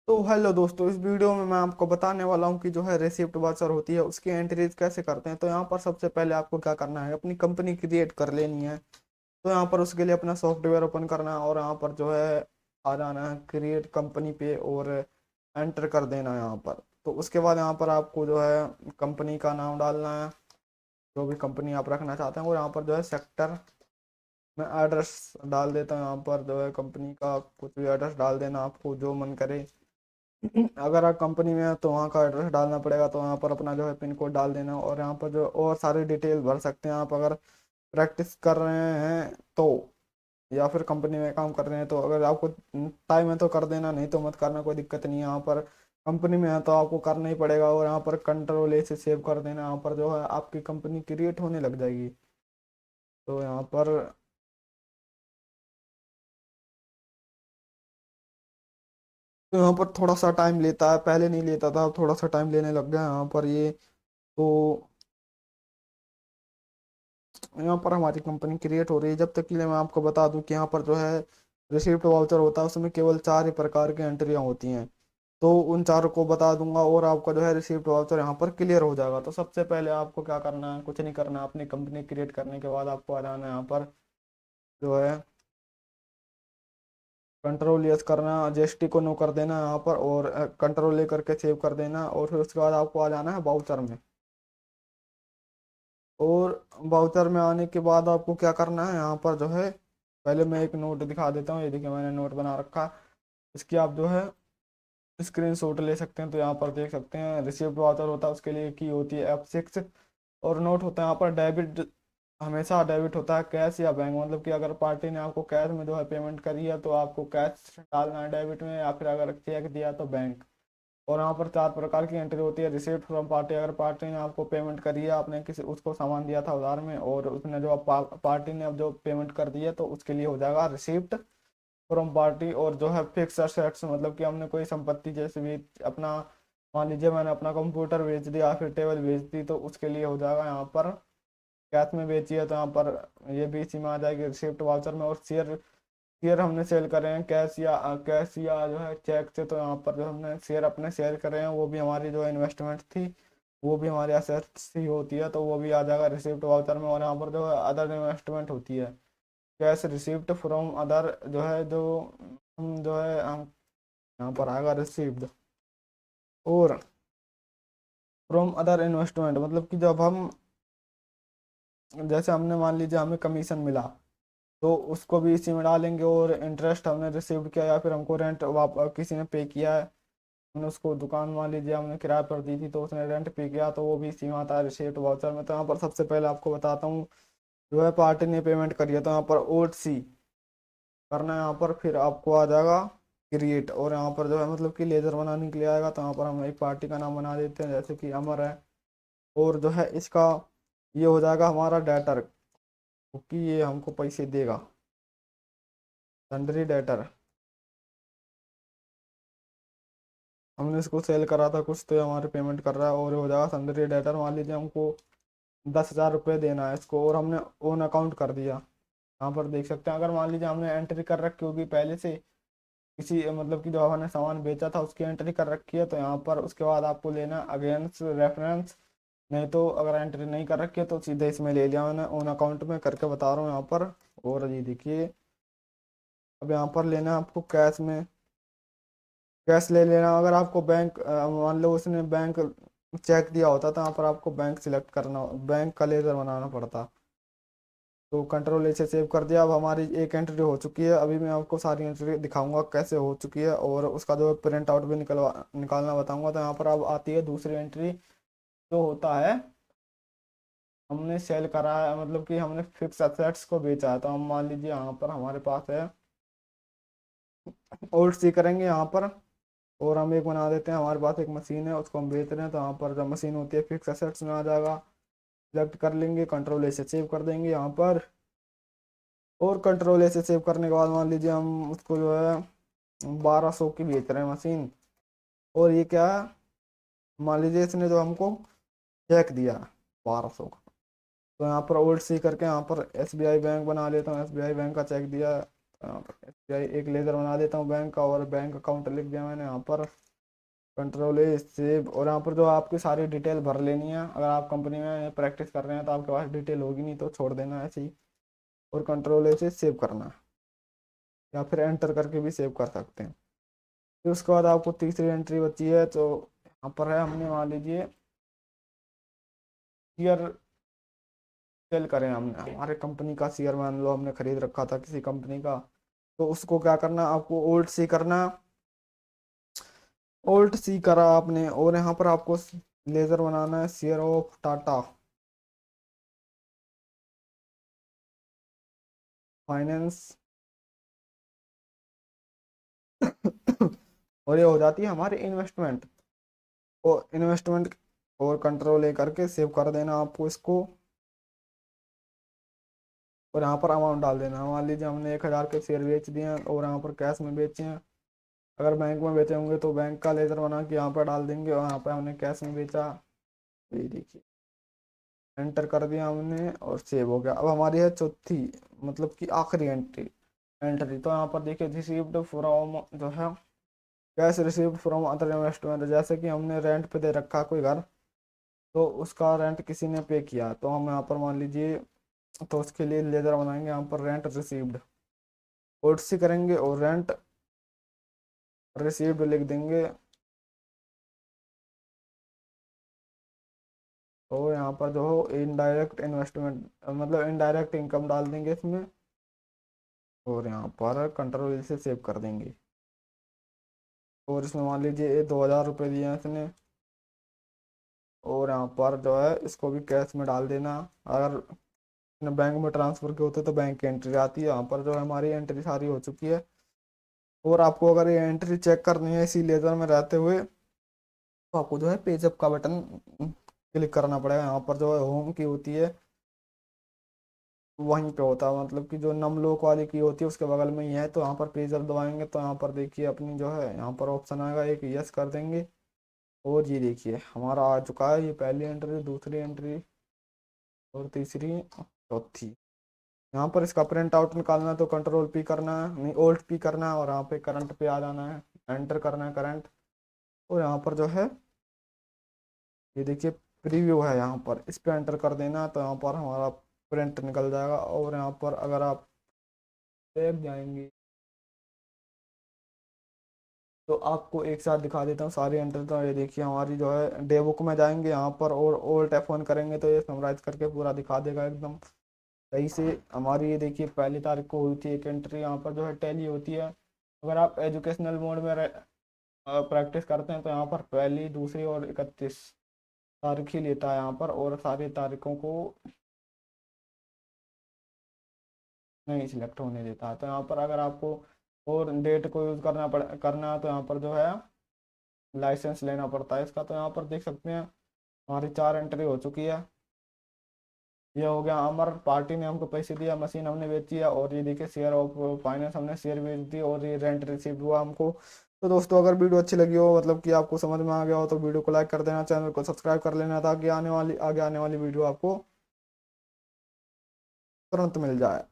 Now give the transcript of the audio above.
तो हेलो दोस्तों, इस वीडियो में मैं आपको बताने वाला हूँ कि जो है रिसिप्ट वाचर होती है उसकी एंट्रीज कैसे करते हैं। तो यहाँ पर सबसे पहले आपको क्या करना है, अपनी कंपनी क्रिएट कर लेनी है। तो यहाँ पर उसके लिए अपना सॉफ्टवेयर ओपन करना है और यहाँ पर जो है आ जाना है क्रिएट कंपनी पे और एंटर कर देना है यहाँ पर। तो उसके बाद यहाँ पर आपको जो है कंपनी का नाम डालना है, जो भी कंपनी आप रखना चाहते हैं। और यहाँ पर जो है सेक्टर में एड्रेस डाल देता हूँ। यहाँ पर जो है कंपनी का कुछ भी एड्रेस डाल देना, आपको जो मन करे। अगर आप कंपनी में है तो वहाँ का एड्रेस डालना पड़ेगा, तो यहाँ पर अपना जो है पिन कोड डाल देना। और यहाँ पर जो और सारी डिटेल भर सकते हैं आप, अगर प्रैक्टिस कर रहे हैं तो, या फिर कंपनी में काम कर रहे हैं तो। अगर आपको टाइम है तो कर देना, नहीं तो मत करना, कोई दिक्कत नहीं है। यहाँ पर कंपनी में है तो आपको करना ही पड़ेगा। और यहाँ पर कंट्रोल ए से सेव कर देना, यहाँ पर जो है आपकी कंपनी क्रिएट होने लग जाएगी। तो यहाँ पर थोड़ा सा टाइम लेता है, पहले नहीं लेता था, अब थोड़ा सा टाइम लेने लग गया है यहाँ पर ये। तो यहाँ पर हमारी कंपनी क्रिएट हो रही है। जब तक के लिए मैं आपको बता दूं कि यहाँ पर जो है रिसिप्ट वाउचर होता है, उसमें केवल चार ही प्रकार की एंट्रियाँ होती हैं। तो उन चारों को बता दूंगा और आपका जो है रिसिप्ट वाउचर यहाँ पर क्लियर हो जाएगा। तो सबसे पहले आपको क्या करना है, कुछ नहीं करना है। अपनी कंपनी क्रिएट करने के बाद आपको आ जाना है यहाँ पर जो है कंट्रोल यस करना, जीएसटी को नो कर देना यहाँ पर, और कंट्रोल ले करके सेव कर देना। और फिर उसके बाद आपको आ जाना है वाउचर में। और वाउचर में आने के बाद आपको क्या करना है, यहाँ पर जो है पहले मैं एक नोट दिखा देता हूँ। ये देखिए मैंने नोट बना रखा है। इसकी आप जो है स्क्रीनशॉट ले सकते हैं। तो यहाँ पर देख सकते हैं रिसिप्ट वाउचर होता है, उसके लिए की होती है F6। और नोट होता है यहाँ पर डेबिट, हमेशा डेबिट होता है कैश या बैंक। मतलब कि अगर पार्टी ने आपको कैश में जो है पेमेंट करी है तो आपको कैश डालना है डेबिट में, या फिर अगर चेक दिया तो बैंक। और यहाँ पर चार प्रकार की एंट्री होती है। रिसिप्ट फ्रॉम पार्टी, अगर पार्टी ने आपको पेमेंट करी है, आपने किसी उसको सामान दिया था उधार में और उसने जो पार्टी ने अब जो पेमेंट कर दी है, तो उसके लिए हो जाएगा रिसिप्ट फ्रॉम पार्टी। और जो है फिक्स असेट्स, मतलब कि हमने कोई संपत्ति जैसे भी अपना, मान लीजिए मैंने अपना कंप्यूटर बेच दिया, फिर टेबल बेच दी, तो उसके लिए हो जाएगा यहाँ पर कैश में बेची है तो यहाँ पर ये भी इसी में आ जाएगी रिसिप्ट वाउचर में। और शेयर, शेयर हमने सेल करे हैं कैश या जो है चेक से, तो यहाँ पर जो हमने शेयर अपने शेयर करे हैं, वो भी हमारी जो इन्वेस्टमेंट थी, वो भी हमारी असेट्स ही होती है, तो वो भी आ जाएगा रिसिप्ट वाउचर में। और यहाँ पर जो है अदर इन्वेस्टमेंट होती है, कैश रिसिप्ट फ्रॉम अदर, जो है जो हम जो है हम यहाँ पर आएगा रिसिप्ट। और फ्रॉम अदर इन्वेस्टमेंट मतलब कि जब हम, जैसे हमने मान लीजिए हमें कमीशन मिला, तो उसको भी इसी में डालेंगे। और इंटरेस्ट हमने रिसीव किया, या फिर हमको रेंट किसी ने पे किया है, हमने उसको दुकान मान लीजिए हमने किराए पर दी थी, तो उसने रेंट पे किया, तो वो भी इसी में आता है रिसीप्ट वाउचर में। तो यहाँ पर सबसे पहले आपको बताता हूँ, जो है पार्टी ने पेमेंट करी है तो यहाँ पर OC करना है। यहाँ पर फिर आपको आ जाएगा क्रिएट, और यहाँ पर जो है मतलब कि लेजर बनाने के लिए आएगा। तो यहाँ पर हम एक पार्टी का नाम बना देते हैं, जैसे कि अमर है। और जो है इसका ये हो जाएगा हमारा डेटर, क्योंकि ये हमको पैसे देगा, सन्ड्री डेटर। हमने इसको सेल करा था कुछ, तो ये हमारे पेमेंट कर रहा है। और ये हो जाएगा सन्ड्री डेटर। मान लीजिए हमको 10,000 रुपये देना है इसको, और हमने ओन अकाउंट कर दिया। यहाँ पर देख सकते हैं, अगर मान लीजिए हमने एंट्री कर रखी होगी पहले से किसी, मतलब कि जो हमने सामान बेचा था उसकी एंट्री कर रखी है, तो यहाँ पर उसके बाद आपको लेना अगेंस्ट रेफरेंस। नहीं तो अगर एंट्री नहीं कर रखी है तो सीधे इसमें ले लिया मैंने, ओन अकाउंट में करके बता रहा हूँ यहाँ पर। और ये देखिए, अब यहाँ पर लेना है आपको कैश में, कैश ले लेना। अगर आपको बैंक, मान लो उसने बैंक चेक दिया होता तो यहाँ पर आपको बैंक सिलेक्ट करना, बैंक का लेजर बनाना पड़ता। तो कंट्रोल ऐसे सेव कर दिया। अब हमारी एक एंट्री हो चुकी है। अभी मैं आपको सारी एंट्री दिखाऊंगा कैसे हो चुकी है, और उसका जो प्रिंट आउट भी निकालना बताऊंगा। तो यहाँ पर अब आती है दूसरी एंट्री, जो होता है हमने सेल करा है, मतलब कि हमने फिक्स एसेट्स को बेचा है। तो हम मान लीजिए यहाँ पर हमारे पास है, ओल्ड सी करेंगे यहाँ पर। और हम एक बना देते हैं, हमारे पास एक मशीन है उसको हम बेच रहे हैं, तो यहाँ पर जब मशीन होती है फिक्स एसेट्स में आ जाएगा। सेलेक्ट कर लेंगे, कंट्रोल ए से सेव कर देंगे यहाँ पर। और कंट्रोल ए से सेव करने के बाद मान लीजिए हम उसको जो है 1,200 की बेच रहे हैं मशीन। और ये क्या है, मान लीजिए इसने जो हमको चेक दिया 1,200 का, तो यहाँ पर ओल्ड सी करके यहाँ पर SBI बैंक बना लेता हूँ। SBI बैंक का चेक दिया, तो यहाँ पर SBI एक लेज़र बना देता हूँ बैंक का, और बैंक अकाउंट लिख दिया मैंने यहाँ पर। कंट्रोल ए सेव, और यहाँ पर जो आपकी सारी डिटेल भर लेनी है। अगर आप कंपनी में प्रैक्टिस कर रहे हैं तो आपके पास डिटेल होगी, नहीं तो छोड़ देना ऐसे ही। और कंट्रोल ए से सेव करना है, या फिर एंटर करके भी सेव कर सकते हैं। फिर उसके बाद आपको तीसरी एंट्री बची है, तो यहाँ पर है, हमने मान लीजिए शेयर सेल करें, हमने हमारे कंपनी का शेयर मान लो हमने खरीद रखा था किसी कंपनी का, तो उसको क्या करना, आपको ओल्ड सी करना। ओल्ड सी करा आपने, और यहाँ पर आपको लेजर बनाना है शेयर ऑफ टाटा फाइनेंस। और ये हो जाती है हमारी इन्वेस्टमेंट, और इन्वेस्टमेंट, और कंट्रोल ए करके सेव कर देना आपको इसको। और यहाँ पर अमाउंट डाल देना, मान लीजिए हमने 1,000 के शेयर बेच दिए हैं, और यहाँ पर कैश में बेचे हैं। अगर बैंक में बेचे होंगे तो बैंक का लेजर बना के यहाँ पर डाल देंगे, और यहाँ पर हमने कैश में बेचा, ये देखिए एंटर कर दिया हमने, और सेव हो गया। अब हमारी है चौथी, मतलब कि आखिरी एंट्री एंट्री तो यहाँ पर देखिए रिसीव्ड फ्रॉम जो है, cash received from other investment. जैसे कि हमने रेंट पे दे रखा कोई घर, तो उसका रेंट किसी ने पे किया, तो हम यहाँ पर मान लीजिए, तो उसके लिए लेजर बनाएंगे यहाँ पर रेंट रिसीव्ड, ओटसी करेंगे और रेंट रिसीव्ड लिख देंगे। तो यहाँ पर जो हो इनडायरेक्ट इन्वेस्टमेंट, मतलब इनडायरेक्ट इनकम डाल देंगे इसमें, और यहाँ पर कंट्रोल से सेव कर देंगे। और इसमें मान लीजिए ये 2,000 रुपये दिए हैं इसने, और यहाँ पर जो है इसको भी कैश में डाल देना। अगर बैंक में ट्रांसफर के होते तो बैंक की एंट्री आती है। यहाँ पर जो है हमारी एंट्री सारी हो चुकी है। और आपको अगर ये एंट्री चेक करनी है इसी लेजर में रहते हुए, तो आपको जो है पेजअप का बटन क्लिक करना पड़ेगा। यहाँ पर जो है होम की होती है वहीं पे होता है, मतलब कि जो नम लोक वाली की होती है उसके बगल में ही है। तो यहाँ पर पेजअप दबाएंगे तो यहाँ पर देखिए अपनी जो है यहाँ पर ऑप्शन आएगा, एक यस कर देंगे। और ये देखिए हमारा आ चुका है, ये पहली एंट्री, दूसरी एंट्री, और तीसरी, चौथी। यहाँ पर इसका प्रिंट आउट निकालना है तो कंट्रोल पी करना है, नहीं ओल्ड पी करना है, और यहाँ पे करंट पे आ जाना है, एंटर करना है करंट। और यहाँ पर जो है ये देखिए प्रीव्यू है, यहाँ पर इस पे एंटर कर देना है, तो यहाँ पर हमारा प्रिंट निकल जाएगा। और यहाँ पर अगर आप बैक जाएंगे तो आपको एक साथ दिखा देता हूँ सारी एंट्री। तो ये देखिए हमारी जो है डे बुक में जाएंगे यहाँ पर, और ओल्ड F1 करेंगे तो ये समराइज करके पूरा दिखा देगा एकदम सही से। हमारी ये देखिए पहली तारीख को हुई थी एक एंट्री, यहाँ पर जो है टैली होती है। अगर आप एजुकेशनल मोड में प्रैक्टिस करते हैं तो यहाँ पर पहली, दूसरी और 31 तारीख ही लेता है यहाँ पर, और सारी तारीखों को नहीं सिलेक्ट होने देता है। तो यहाँ पर अगर आपको और डेट को यूज़ करना है तो यहाँ पर जो है लाइसेंस लेना पड़ता है इसका। तो यहाँ पर देख सकते हैं हमारी 4 एंट्री हो चुकी है। ये हो गया अमर, पार्टी ने हमको पैसे दिया, मशीन हमने बेची है, और ये देखिए शेयर ऑफ फाइनेंस हमने शेयर बेच दी, और ये रेंट रिसीव हुआ हमको। तो दोस्तों अगर वीडियो अच्छी लगी हो, मतलब कि आपको समझ में आ गया हो, तो वीडियो को लाइक कर देना, चैनल को सब्सक्राइब कर लेना, ताकि आगे आने वाली वीडियो आपको तुरंत मिल जाए।